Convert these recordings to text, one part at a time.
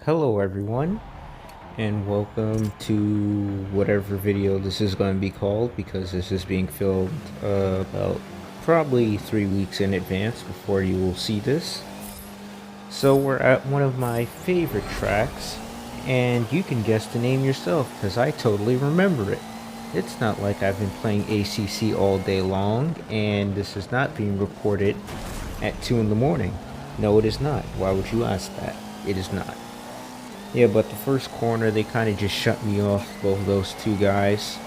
Hello everyone, and welcome to whatever video this is going to be called, because this is being filmed about probably 3 weeks in advance before you will see this. So we're at one of my favorite tracks, and you can guess the name yourself because I totally remember it. It's not like I've been playing ACC all day long, and this is not being recorded at 2 in the morning. No, it is not. Why would you ask that? It is not. Yeah, but the first corner, they kind of just shut me off, both those two guys.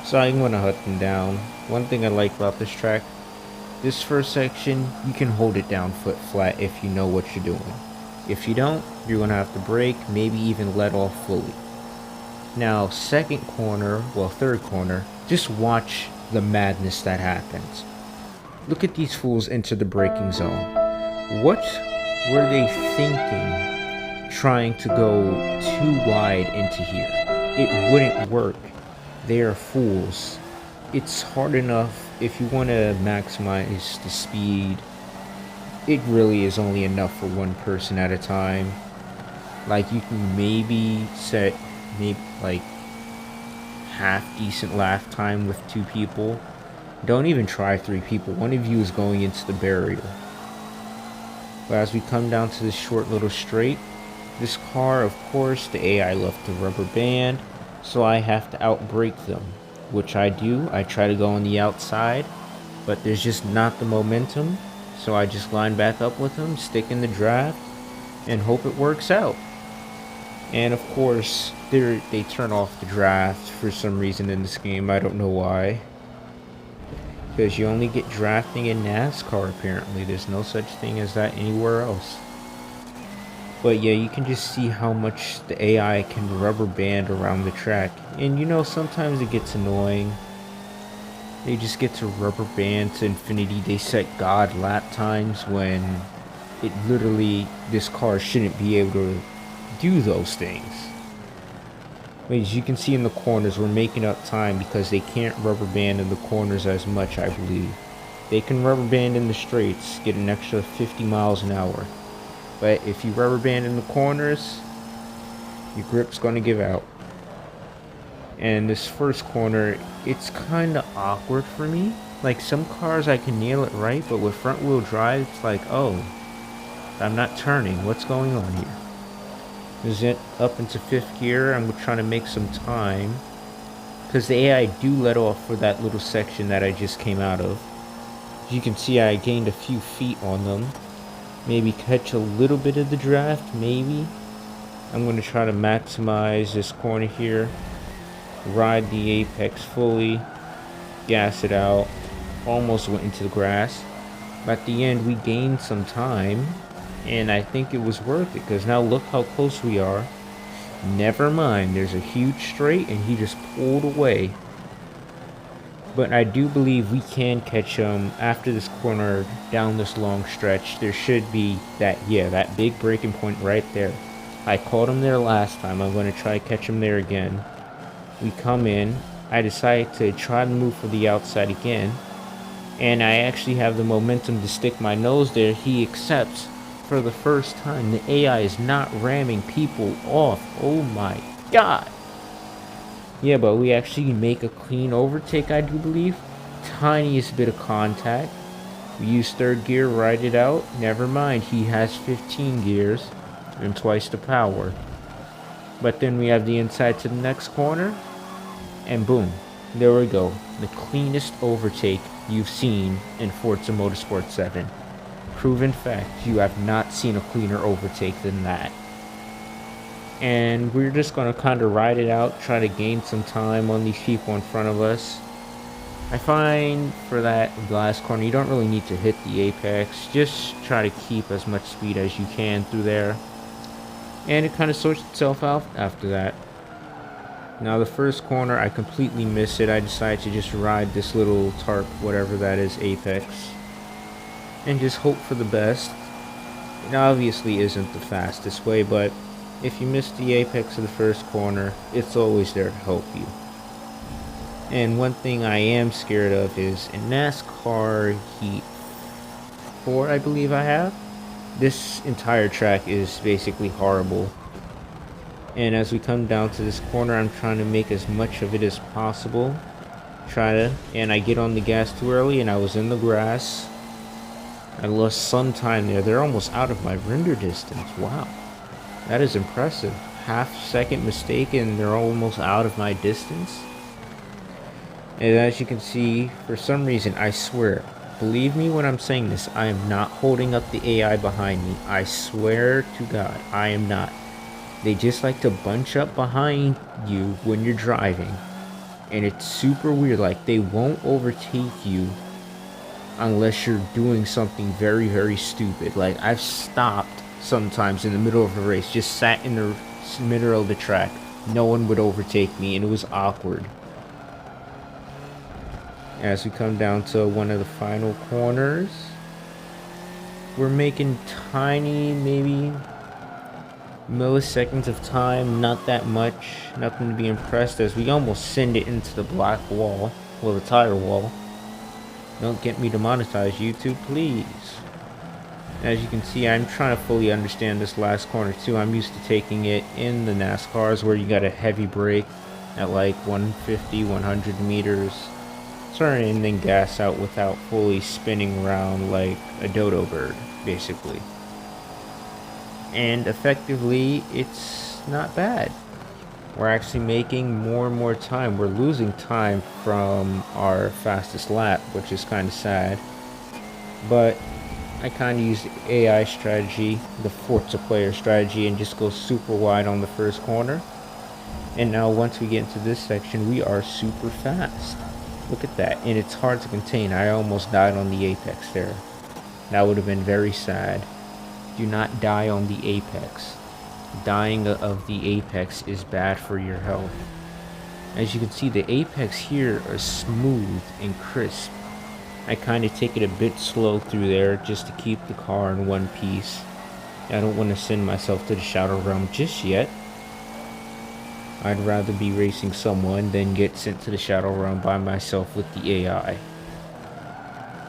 So I'm going to hunt them down. One thing I like about this track, this first section, you can hold it down foot flat if you know what you're doing. If you don't, you're going to have to brake, maybe even let off fully. Now, second corner, well, third corner, just watch the madness that happens. Look at these fools enter the braking zone. What were they thinking? Trying to go too wide into here. It wouldn't work. They are fools. It's hard enough if you want to maximize the speed. It really is only enough for one person at a time. Like, you can maybe set like half decent lap time with 2 people. Don't even try 3 people. One of you is going into the barrier. But as we come down to this short little straight, this car, of course, the AI left the rubber band, so I have to outbrake them, which I do. I try to go on the outside, but there's just not the momentum, so I just line back up with them, stick in the draft, and hope it works out. And of course, they turn off the draft for some reason in this game. I don't know why. Because you only get drafting in NASCAR, apparently. There's no such thing as that anywhere else. But yeah, you can just see how much the AI can rubber band around the track. And you know, sometimes it gets annoying. They just get to rubber band to infinity. They set God lap times when it literally, this car shouldn't be able to do those things. As you can see in the corners, we're making up time because they can't rubber band in the corners as much, I believe. They can rubber band in the straights, get an extra 50 miles an hour. But if you rubber band in the corners, your grip's going to give out. And this first corner, it's kind of awkward for me. Like, some cars I can nail it right, but with front wheel drive, it's like, oh, I'm not turning. What's going on here? Is it up into 5th gear? I'm trying to make some time. Because the AI do let off for that little section that I just came out of. As you can see, I gained a few feet on them. Maybe catch a little bit of the draft, maybe. I'm going to try to maximize this corner here. Ride the apex fully. Gas it out. Almost went into the grass. But at the end, we gained some time. And I think it was worth it, because now look how close we are. Never mind, there's a huge straight, and he just pulled away. But I do believe we can catch him after this corner, down this long stretch. There should be that big breaking point right there. I caught him there last time. I'm going to try to catch him there again. We come in. I decide to try to move for the outside again. And I actually have the momentum to stick my nose there. He accepts for the first time. The AI is not ramming people off. Oh my god. Yeah, but we actually make a clean overtake, I do believe. Tiniest bit of contact. We use 3rd gear, ride it out. Never mind, he has 15 gears and twice the power. But then we have the inside to the next corner. And boom, there we go. The cleanest overtake you've seen in Forza Motorsport 7. Proven fact, you have not seen a cleaner overtake than that. And we're just going to kind of ride it out, try to gain some time on these people in front of us. I find for that last corner, you don't really need to hit the apex. Just try to keep as much speed as you can through there. And it kind of sorts itself out after that. Now the first corner, I completely miss it. I decided to just ride this little tarp, whatever that is, apex. And just hope for the best. It obviously isn't the fastest way, but if you miss the apex of the first corner, it's always there to help you. And one thing I am scared of is in NASCAR Heat 4, I believe I have. This entire track is basically horrible. And as we come down to this corner, I'm trying to make as much of it as possible. And I get on the gas too early and I was in the grass. I lost some time there. They're almost out of my render distance. Wow. That is impressive. Half-second mistake and they're almost out of my distance. And as you can see, for some reason, I swear, believe me when I'm saying this, I am not holding up the AI behind me. I swear to God, I am not. They just like to bunch up behind you when you're driving. And it's super weird, like they won't overtake you unless you're doing something very, very stupid. Like I've stopped sometimes in the middle of a race, just sat in the middle of the track. No one would overtake me and it was awkward. As we come down to one of the final corners, we're making tiny, maybe milliseconds of time, not that much, nothing to be impressed, as we almost send it into the black wall, well, the tire wall. Don't get me demonetized, YouTube, please. As you can see, I'm trying to fully understand this last corner too. I'm used to taking it in the NASCARs where you got a heavy brake at like 150, 100 meters. Turn and then gas out without fully spinning around like a dodo bird, basically. And effectively, it's not bad. We're actually making more and more time. We're losing time from our fastest lap, which is kind of sad. But I kind of use the AI strategy, the Forza player strategy, and just go super wide on the first corner. And now once we get into this section, we are super fast. Look at that, and it's hard to contain. I almost died on the apex there. That would have been very sad. Do not die on the apex. Dying of the apex is bad for your health. As you can see, the apex here are smooth and crisp. I kind of take it a bit slow through there just to keep the car in one piece. I don't want to send myself to the Shadow Realm just yet. I'd rather be racing someone than get sent to the Shadow Realm by myself with the AI.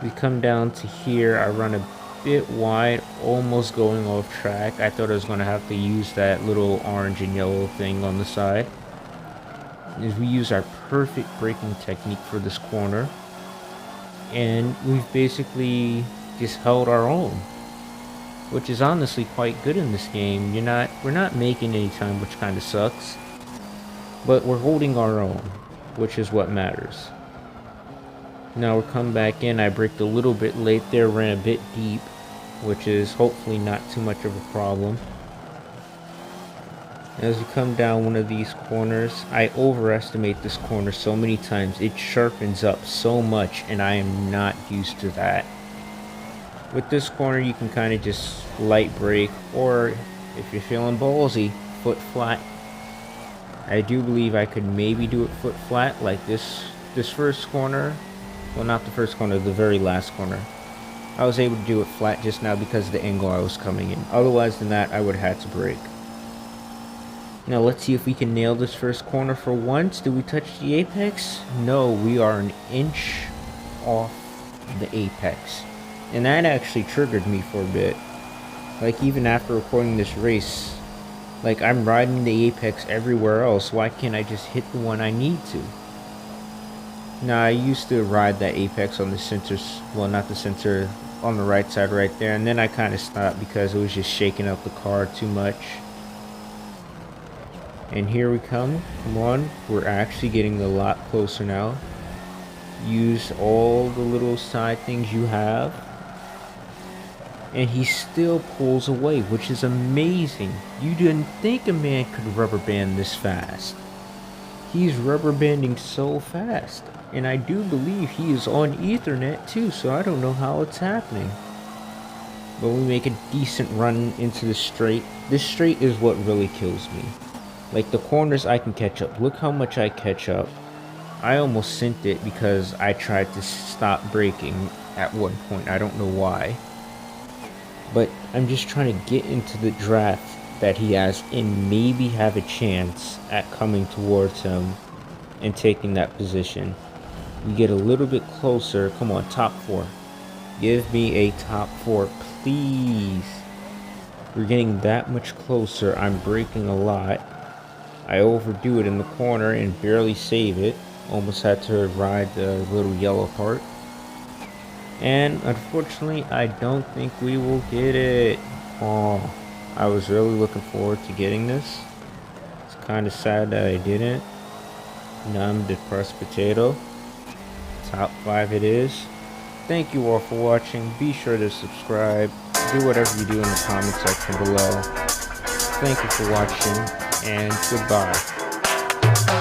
We come down to here, I run a bit wide, almost going off track. I thought I was going to have to use that little orange and yellow thing on the side. As we use our perfect braking technique for this corner. And we've basically just held our own, which is honestly quite good in this game. We're not making any time, which kind of sucks. But we're holding our own, which is what matters. Now we're coming back in. I braked a little bit late there, ran a bit deep, which is hopefully not too much of a problem. As we come down one of these corners, I overestimate this corner so many times. It sharpens up so much, and I am not used to that. With this corner, you can kind of just light brake, or if you're feeling ballsy, foot flat. I do believe I could maybe do it foot flat, like this first corner. Well, not the first corner, the very last corner. I was able to do it flat just now because of the angle I was coming in. Otherwise than that, I would have had to brake. Now let's see if we can nail this first corner for once. Do we touch the apex? No, we are an inch off the apex. And that actually triggered me for a bit. Like even after recording this race, like I'm riding the apex everywhere else. Why can't I just hit the one I need to? Now I used to ride that apex on the center, well not the center, on the right side right there. And then I kind of stopped because it was just shaking up the car too much. And here we come on, we're actually getting a lot closer now. Use all the little side things you have. And he still pulls away, which is amazing. You didn't think a man could rubber band this fast. He's rubber banding so fast. And I do believe he is on Ethernet too, so I don't know how it's happening. But we make a decent run into the straight. This straight is what really kills me. Like the corners I can catch up. Look how much I catch up. I almost sent it because I tried to stop braking at one point. I don't know why. But I'm just trying to get into the draft that he has and maybe have a chance at coming towards him and taking that position. We get a little bit closer. Come on, top 4. Give me a top 4, please. We're getting that much closer. I'm braking a lot. I overdo it in the corner and barely save it. Almost had to ride the little yellow part. And unfortunately, I don't think we will get it. Oh, I was really looking forward to getting this. It's kind of sad that I didn't. Now I'm a depressed potato. Top 5 it is. Thank you all for watching. Be sure to subscribe. Do whatever you do in the comment section below. Thank you for watching, and goodbye.